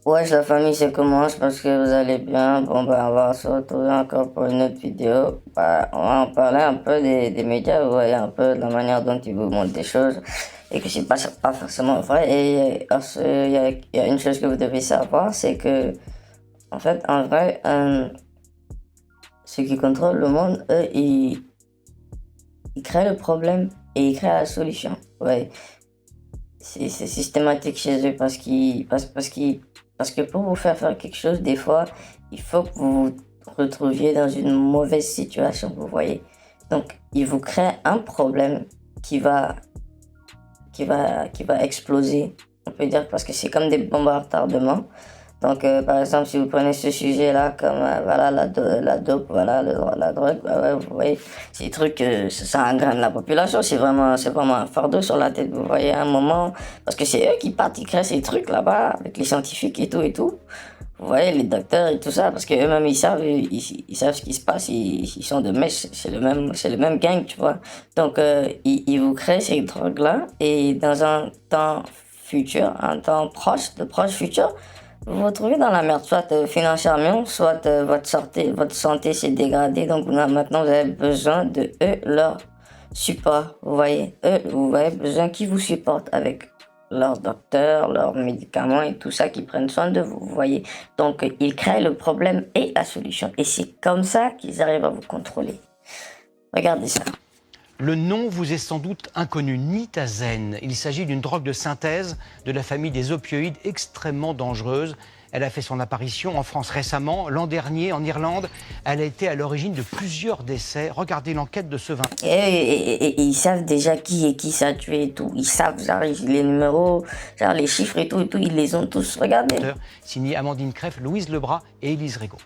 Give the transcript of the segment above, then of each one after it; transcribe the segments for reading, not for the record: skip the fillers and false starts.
Wesh la famille, c'est comment? J'espère que vous allez bien. Bon bah on va se retrouver encore pour une autre vidéo. Bah, on va en parler un peu des médias, vous voyez un peu de la manière dont ils vous montrent des choses et que c'est pas forcément vrai. Et il y a une chose que vous devez savoir, c'est que en fait en vrai, ceux qui contrôlent le monde, eux, ils créent le problème et ils créent la solution. Ouais. C'est systématique chez eux parce que pour vous faire quelque chose, des fois, il faut que vous vous retrouviez dans une mauvaise situation, vous voyez. Donc, ils vous créent un problème qui va, qui va exploser, on peut dire, parce que c'est comme des bombes à retardement. Donc, par exemple, si vous prenez ce sujet-là, comme voilà, la dope, voilà, la drogue, bah ouais, vous voyez, ces trucs, ça engraine la population, c'est vraiment un fardeau sur la tête, vous voyez, à un moment, parce que c'est eux qui partent, ils créent ces trucs là-bas, avec les scientifiques et tout et tout. Vous voyez, les docteurs et tout ça, parce qu'eux-mêmes, ils savent ce qui se passe, ils sont de mèche, c'est le même gang, tu vois. Donc, ils vous créent ces drogues-là, et dans un temps futur, un temps proche, de proche futur, vous vous retrouvez dans la merde, soit financièrement, soit votre santé s'est dégradée, donc maintenant vous avez besoin de eux, leur support, vous voyez, eux, vous avez besoin qu'ils vous supportent avec leurs docteurs, leurs médicaments et tout ça, qui prennent soin de vous, vous voyez. Donc ils créent le problème et la solution, et c'est comme ça qu'ils arrivent à vous contrôler. Regardez ça. Le nom vous est sans doute inconnu, nitazen. Il s'agit d'une drogue de synthèse de la famille des opioïdes extrêmement dangereuse. Elle a fait son apparition en France récemment. L'an dernier, en Irlande, elle a été à l'origine de plusieurs décès. Regardez l'enquête de ce 20. Et ils savent déjà qui est qui ça tué et tout. Ils savent, genre, les numéros, genre, les chiffres et tout, ils les ont tous. Regardez. Signé Amandine Creff, Louise Lebras et Élise Régaud.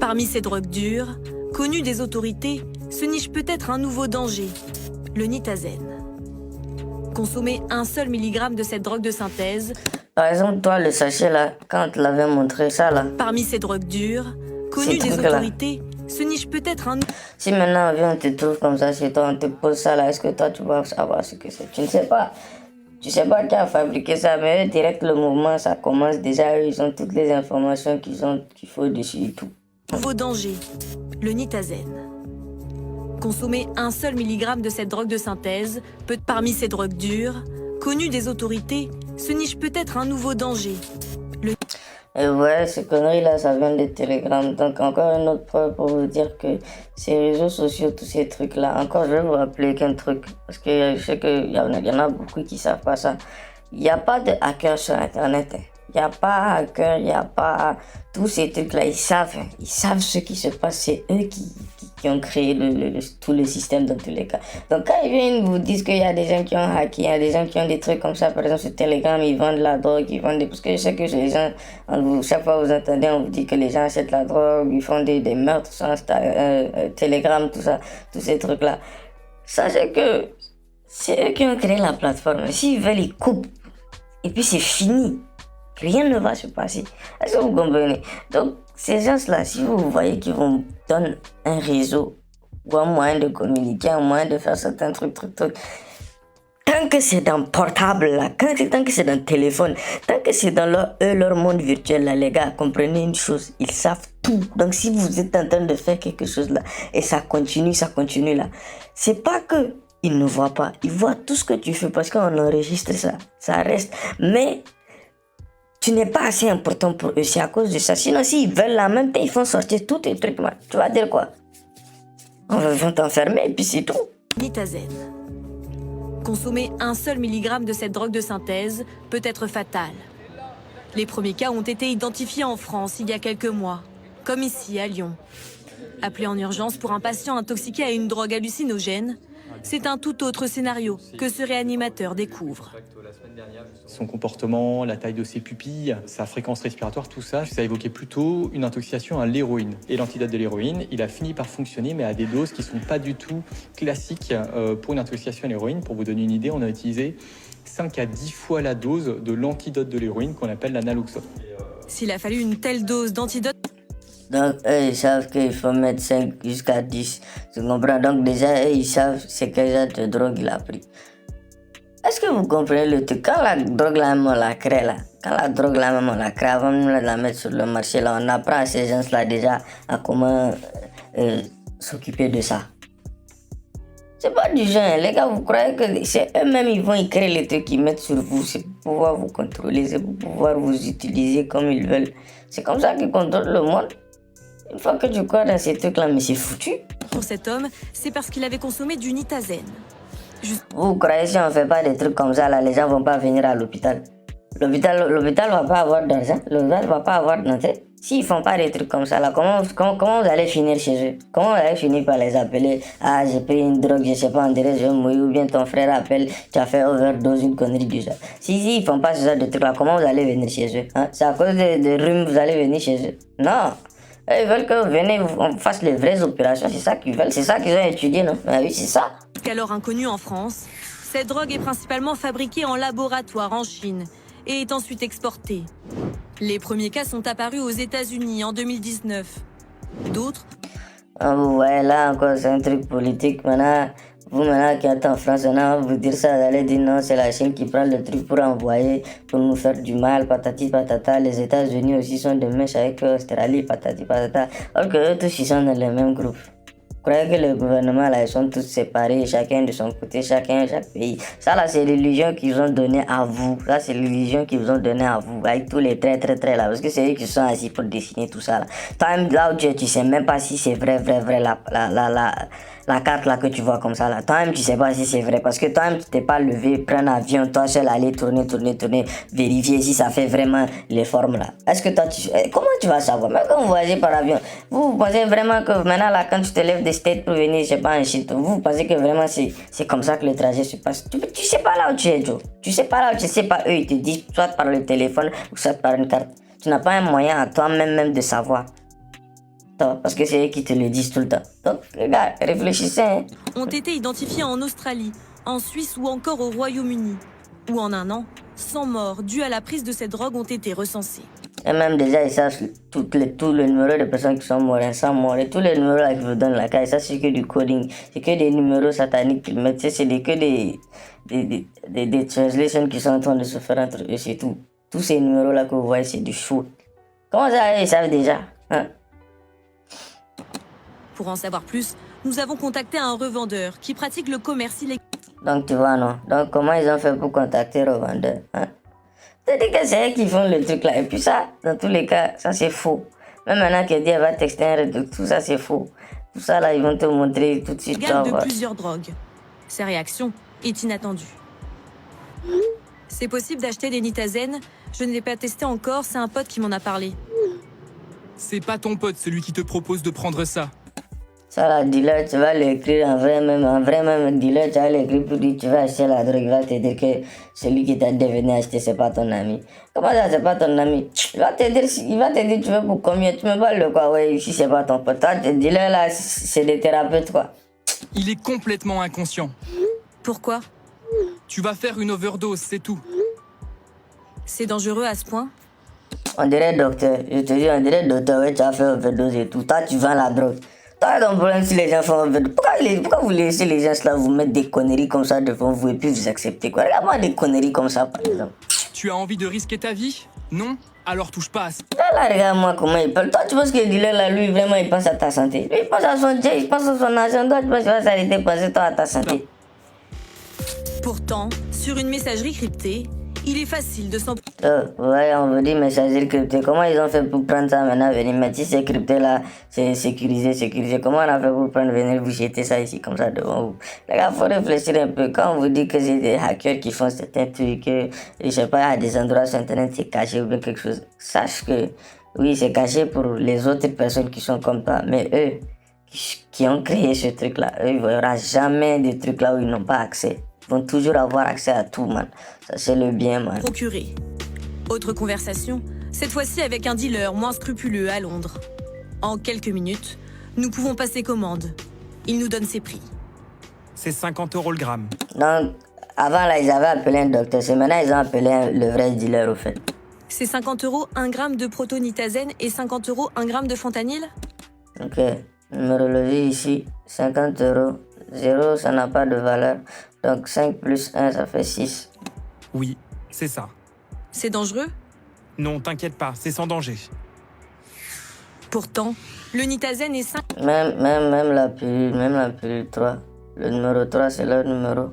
Parmi ces drogues dures, connues des autorités, se niche peut-être un nouveau danger, le nitazen. Consommer un seul milligramme de cette drogue de synthèse. Par exemple, toi, le sachet là, quand tu l'avais montré ça là. Parmi ces drogues dures, connues des autorités, se niche peut-être un... Si maintenant on te trouve comme ça chez toi, on te pose ça là, est-ce que toi tu vas savoir ce que c'est? Tu ne sais pas. Tu sais pas qui a fabriqué ça, mais eux, direct le mouvement, ça commence déjà, eux, ils ont toutes les informations qu'il faut dessus et tout. Nouveau danger, le nitazen. Consommer un seul milligramme de cette drogue de synthèse peut, parmi ces drogues dures, connues des autorités, se niche peut-être un nouveau danger. Et ouais, ces conneries-là, ça vient des télégrammes. Donc, encore une autre preuve pour vous dire que ces réseaux sociaux, tous ces trucs-là, encore, je vais vous rappeler qu'un truc, parce que je sais qu'il y en a beaucoup qui savent pas ça. Il n'y a pas de hackers sur Internet. Il n'y a pas hackers, il n'y a pas tous ces trucs-là. Ils savent ce qui se passe. C'est eux qui ont créé tout le système dans tous les cas. Donc quand ils viennent vous disent qu'il y a des gens qui ont hacké, il y a des gens qui ont des trucs comme ça, par exemple sur Telegram, ils vendent la drogue, ils vendent des... Parce que je sais que les gens, chaque fois vous entendez, on vous dit que les gens achètent la drogue, ils font des meurtres sur Telegram, tout ça, tous ces trucs-là. Sachez que c'est eux qui ont créé la plateforme. S'ils veulent, ils coupent. Et puis c'est fini. Rien ne va se passer. Est-ce que vous comprenez? Donc, ces gens-là, si vous voyez qu'ils vous donnent un réseau ou un moyen de communiquer, un moyen de faire certains trucs, tant que c'est dans portable, là, tant que c'est dans téléphone, tant que c'est dans leur monde virtuel, là, les gars, comprenez une chose, ils savent tout. Donc, si vous êtes en train de faire quelque chose là, et ça continue là, c'est pas que ils ne voient pas, ils voient tout ce que tu fais parce qu'on enregistre ça, ça reste. Mais tu n'es pas assez important pour eux, c'est à cause de ça. Sinon, s'ils veulent la même temps, ils font sortir tous tes trucs, man. Tu vas dire quoi? On va t'enfermer et puis c'est tout. Nitazen. Consommer un seul milligramme de cette drogue de synthèse peut être fatal. Les premiers cas ont été identifiés en France il y a quelques mois, comme ici à Lyon. Appelé en urgence pour un patient intoxiqué à une drogue hallucinogène, c'est un tout autre scénario que ce réanimateur découvre. Son comportement, la taille de ses pupilles, sa fréquence respiratoire, tout ça, ça évoquait plutôt une intoxication à l'héroïne. Et l'antidote de l'héroïne, il a fini par fonctionner, mais à des doses qui ne sont pas du tout classiques pour une intoxication à l'héroïne. Pour vous donner une idée, on a utilisé 5 à 10 fois la dose de l'antidote de l'héroïne qu'on appelle la naloxone. S'il a fallu une telle dose d'antidote... Donc, eux, ils savent qu'il faut mettre 5 jusqu'à 10. Tu comprends? Donc, déjà, eux, ils savent c'est quel genre de drogue il a pris. Est-ce que vous comprenez le truc? Quand la drogue, là, on la crée, là, Quand la drogue là même on la crée avant même de la mettre sur le marché là, on apprend à ces gens là déjà à comment s'occuper de ça. C'est pas du genre, les gars, vous croyez que c'est eux-mêmes ils vont écrire les trucs qu'ils mettent sur vous, c'est pour pouvoir vous contrôler, c'est pour pouvoir vous utiliser comme ils veulent. C'est comme ça qu'ils contrôlent le monde. Une fois que tu crois dans ces trucs là, mais c'est foutu. Pour cet homme, c'est parce qu'il avait consommé du nitazen. Vous croyez si on fait pas des trucs comme ça là, les gens vont pas venir à l'hôpital. L'hôpital va pas avoir d'argent, l'hôpital va pas avoir d'entrée. S'ils font pas des trucs comme ça là, comment vous allez finir chez eux? Comment vous allez finir par les appeler? Ah, j'ai pris une drogue, je sais pas, on dirait je vais mourir, ou bien ton frère appelle, tu as fait overdose, une connerie du genre. Si ils font pas ce genre de trucs là, comment vous allez venir chez eux? Hein? C'est à cause de rhume vous allez venir chez eux? Non. Ils veulent que vous venez, on fasse les vraies opérations, c'est ça qu'ils veulent, c'est ça qu'ils ont étudié, non? Ah oui, c'est ça. Alors inconnu en France, cette drogue est principalement fabriquée en laboratoire en Chine et est ensuite exportée. Les premiers cas sont apparus aux États-Unis en 2019. D'autres... Ah, vous voyez là encore, c'est un truc politique. Maintenant, vous qui êtes en France, maintenant, vous dire ça, vous allez dire non, c'est la Chine qui prend le truc pour envoyer, pour nous faire du mal, patati patata. Les États-Unis aussi sont de mèche avec l'Australie, patati patata. Alors que eux tous, ils sont dans le même groupe. Vous croyez que le gouvernement là, ils sont tous séparés, chacun de son côté, chaque pays. Ça là, c'est l'illusion qu'ils ont donné à vous. Ça, c'est l'illusion qu'ils vous ont donné à vous, avec tous les traits là. Parce que c'est eux qui sont assis pour dessiner tout ça là. Toi-même, là où tu sais même pas si c'est vrai, la carte là que tu vois comme ça là. Toi-même, tu sais pas si c'est vrai. Parce que toi-même, tu t'es pas levé, prendre avion, toi seul aller tourner, vérifier si ça fait vraiment les formes là. Est-ce que toi, comment tu vas savoir? Même quand vous voyagez par avion, vous pensez vraiment que maintenant là, quand tu te lèves des States pour venir, je sais pas, en Chine, vous pensez que vraiment c'est comme ça que le trajet se passe? Tu sais pas là où tu es, Joe. Tu sais pas là où tu sais pas, eux, ils te disent soit par le téléphone ou soit par une carte. Tu n'as pas un moyen à toi-même même de savoir. Parce que c'est eux qui te le disent tout le temps. Donc, les gars, réfléchissez. Hein. Ont été identifiés en Australie, en Suisse ou encore au Royaume-Uni. Où en un an, 100 morts dues à la prise de cette drogue ont été recensées. Et même déjà, ils savent tout le numéro de personnes qui sont mortes, 100 morts. Et tous les numéros là qu'ils vous donnent là, ça c'est que du coding. C'est que des numéros sataniques qu'ils mettent. C'est que des translations qui sont en train de se faire entre eux, c'est tout. Tous ces numéros là que vous voyez, c'est du shoot. Comment ça, ils savent déjà? Hein? Pour en savoir plus, nous avons contacté un revendeur qui pratique le commerce illégal. Donc tu vois, non? Donc comment ils ont fait pour contacter le revendeur? Hein? C'est-à-dire que c'est eux qui font le truc là. Et puis ça, dans tous les cas, ça c'est faux. Même maintenant que Dieu va texter un réduc, tout ça c'est faux. Tout ça là, ils vont te montrer tout de suite. De plusieurs drogues. Sa réaction est inattendue. C'est possible d'acheter des nitazen. Je ne l'ai pas testé encore, c'est un pote qui m'en a parlé. C'est pas ton pote, celui qui te propose de prendre ça. Ça, la dealer, tu vas l'écrire en vrai même dealer, tu vas l'écrire pour dire tu vas acheter la drogue, il va te dire que celui qui t'a devenu acheter, c'est pas ton ami. Comment ça, c'est pas ton ami? Il va te dire tu veux pour combien, tu me parles de quoi, ouais, si c'est pas ton pote. Toi, tes dealers là, c'est des thérapeutes, quoi. Il est complètement inconscient. Pourquoi? Tu vas faire une overdose, c'est tout. C'est dangereux à ce point? On dirait docteur, je te dis, on dirait docteur, ouais, tu as fait overdose et tout. Toi, tu vends la drogue. Toi, ton problème, si les gens font overdose, pourquoi vous laissez les gens là vous mettre des conneries comme ça devant vous et puis vous acceptez quoi? Regarde-moi des conneries comme ça, par exemple. Tu as envie de risquer ta vie? Non? Alors touche pas à ça. Là, regarde-moi comment il parle. Toi, tu penses que le dealer là, lui, vraiment, il pense à ta santé. Lui, il pense à son jet, il pense à son argent. Toi, tu penses qu'il va s'arrêter de penser toi à ta santé. Pourtant, sur une messagerie cryptée, il est facile de s'en... Ouais, on veut dire messagerie cryptée. Comment ils ont fait pour prendre ça maintenant, venir mettre si c'est crypté là, c'est sécurisé. Comment on a fait pour prendre, venir vous jeter ça ici comme ça devant vous? Les gars, faut réfléchir un peu. Quand on vous dit que c'est des hackers qui font certains trucs, que, je sais pas, à des endroits sur internet c'est caché ou bien quelque chose, sache que oui, c'est caché pour les autres personnes qui sont comme toi, mais eux, qui ont créé ce truc là, eux, il n'y aura jamais de trucs là où ils n'ont pas accès. Ils vont toujours avoir accès à tout, man. Ça, c'est le bien, man. Procuré. Autre conversation, cette fois-ci avec un dealer moins scrupuleux à Londres. En quelques minutes, nous pouvons passer commande. Il nous donne ses prix. C'est 50 € le gramme. Donc, avant, là, ils avaient appelé un docteur. C'est maintenant ils ont appelé le vrai dealer, au fait. C'est 50 € 1 gramme de protonitazène et 50 € 1 gramme de fentanyl? Ok. Numérologie ici, 50 €. 0, ça n'a pas de valeur. Donc 5 plus 1, ça fait 6. Oui, c'est ça. C'est dangereux? Non, t'inquiète pas, c'est sans danger. Pourtant, le Nitazen est Même la pilule 3. Le numéro 3, c'est leur numéro.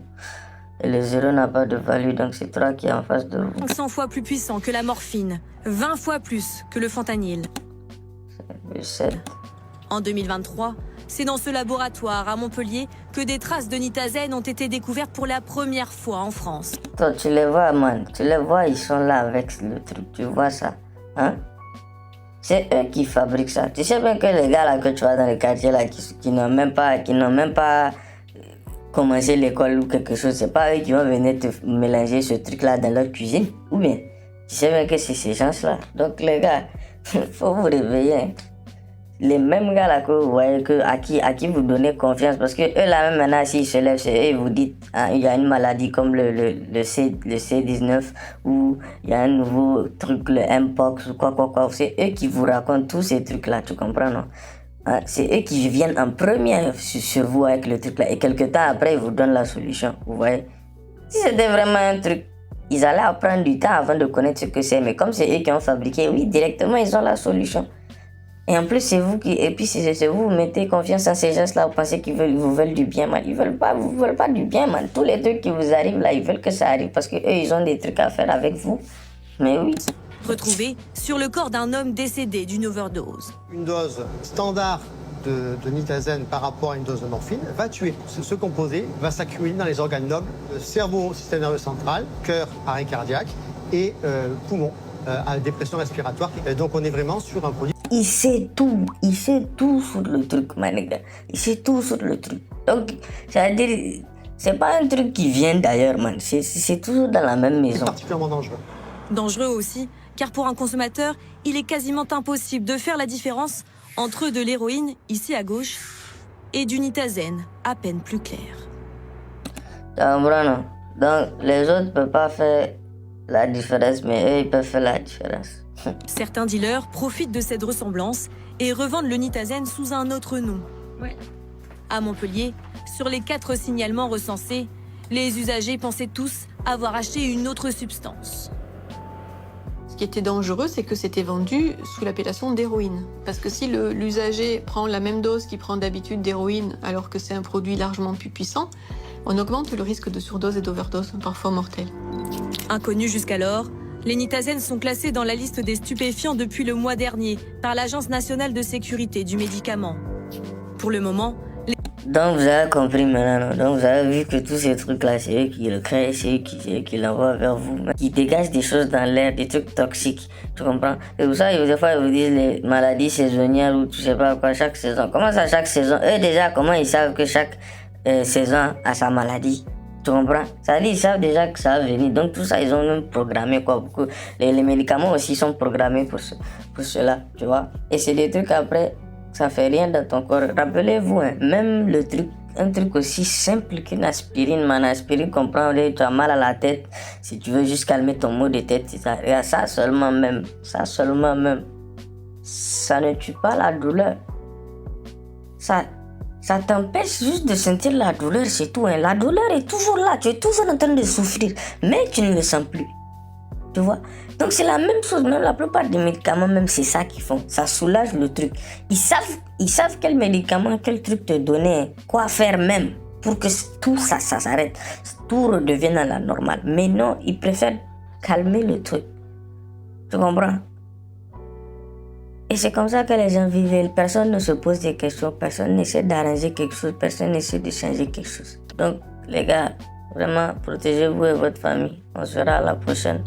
Et le 0 n'a pas de valeur, donc c'est 3 qui est en face de vous. 500 fois plus puissant que la morphine, 20 fois plus que le fentanyl. Le 7. En 2023, c'est dans ce laboratoire à Montpellier que des traces de Nitazen ont été découvertes pour la première fois en France. Toi, tu les vois, man. Tu les vois, ils sont là avec le truc. Tu vois ça, hein? C'est eux qui fabriquent ça. Tu sais bien que les gars là que tu vois dans les quartiers là qui n'ont même pas commencé l'école ou quelque chose, c'est pas eux qui vont venir te mélanger ce truc là dans leur cuisine. Ou bien, tu sais bien que c'est ces gens là. Donc les gars, faut vous réveiller. Hein. Les mêmes gars là que vous voyez à qui vous donnez confiance, parce que eux là même maintenant s'ils se lèvent, c'est eux ils vous disent hein, il y a une maladie comme le C19 ou il y a un nouveau truc, le Mpox ou quoi, c'est eux qui vous racontent tous ces trucs là, tu comprends non? Hein, c'est eux qui viennent en premier sur vous avec le truc là et quelques temps après ils vous donnent la solution, vous voyez? Si c'était vraiment un truc, ils allaient prendre du temps avant de connaître ce que c'est, mais comme c'est eux qui ont fabriqué, oui directement ils ont la solution. Et en plus, c'est vous vous mettez confiance en ces gens-là, vous pensez qu'ils vous veulent du bien, man. Ils veulent pas du bien, man. Tous les trucs qui vous arrivent là, ils veulent que ça arrive parce que eux, ils ont des trucs à faire avec vous. Mais oui. Retrouvé sur le corps d'un homme décédé d'une overdose. Une dose standard de Nitazen par rapport à une dose de morphine va tuer. Ce composé va s'accumuler dans les organes nobles, le cerveau, système nerveux central, cœur, arrêt cardiaque et poumon, à dépression respiratoire. Et donc on est vraiment sur un produit. Il sait tout sur le truc, man. Il sait tout sur le truc. Donc, c'est-à-dire, c'est pas un truc qui vient d'ailleurs, man. C'est toujours dans la même maison. C'est particulièrement dangereux. Dangereux aussi, car pour un consommateur, il est quasiment impossible de faire la différence entre de l'héroïne, ici à gauche, et du Nitazen, à peine plus clair. Donc, les autres ne peuvent pas faire la différence, mais eux, ils peuvent faire la différence. Certains dealers profitent de cette ressemblance et revendent le Nitazen sous un autre nom. À Montpellier, sur les 4 signalements recensés, les usagers pensaient tous avoir acheté une autre substance. Ce qui était dangereux, c'est que c'était vendu sous l'appellation d'héroïne. Parce que si l'usager prend la même dose qu'il prend d'habitude d'héroïne, alors que c'est un produit largement plus puissant, on augmente le risque de surdose et d'overdose, parfois mortelle. Inconnus jusqu'alors, les Nitazen sont classés dans la liste des stupéfiants depuis le mois dernier par l'Agence nationale de sécurité du médicament. Pour le moment, Donc vous avez compris maintenant, non? Donc vous avez vu que tous ces trucs-là, c'est eux qui le créent, c'est eux qui l'envoient vers vous, qui dégagent des choses dans l'air, des trucs toxiques, tu comprends? Et pour ça, des fois, ils vous disent les maladies saisonnières ou tu sais pas quoi, chaque saison. Comment ça, chaque saison? Eux déjà, comment ils savent que chaque saison a sa maladie? Tu comprends? Ça dit, ils savent déjà que ça va venir. Donc tout ça, ils ont même programmé quoi. Beaucoup. Les médicaments aussi sont programmés pour cela, tu vois? Et c'est des trucs après, ça fait rien dans ton corps. Rappelez-vous, hein, même un truc aussi simple qu'une aspirine, aspirine comprend, tu as mal à la tête, si tu veux juste calmer ton maux de tête, ça seulement même, ça ne tue pas la douleur. Ça t'empêche juste de sentir la douleur, c'est tout. Hein. La douleur est toujours là, tu es toujours en train de souffrir, mais tu ne le sens plus. Tu vois? Donc c'est la même chose, même la plupart des médicaments, même c'est ça qu'ils font. Ça soulage le truc. Ils savent quel médicament, quel truc te donner, quoi faire même, pour que tout ça s'arrête, tout redevienne à la normale. Mais non, ils préfèrent calmer le truc. Tu comprends? Et c'est comme ça que les gens vivent. Personne ne se pose des questions, personne n'essaie d'arranger quelque chose, personne n'essaie de changer quelque chose. Donc les gars, vraiment, protégez-vous et votre famille. On se verra à la prochaine.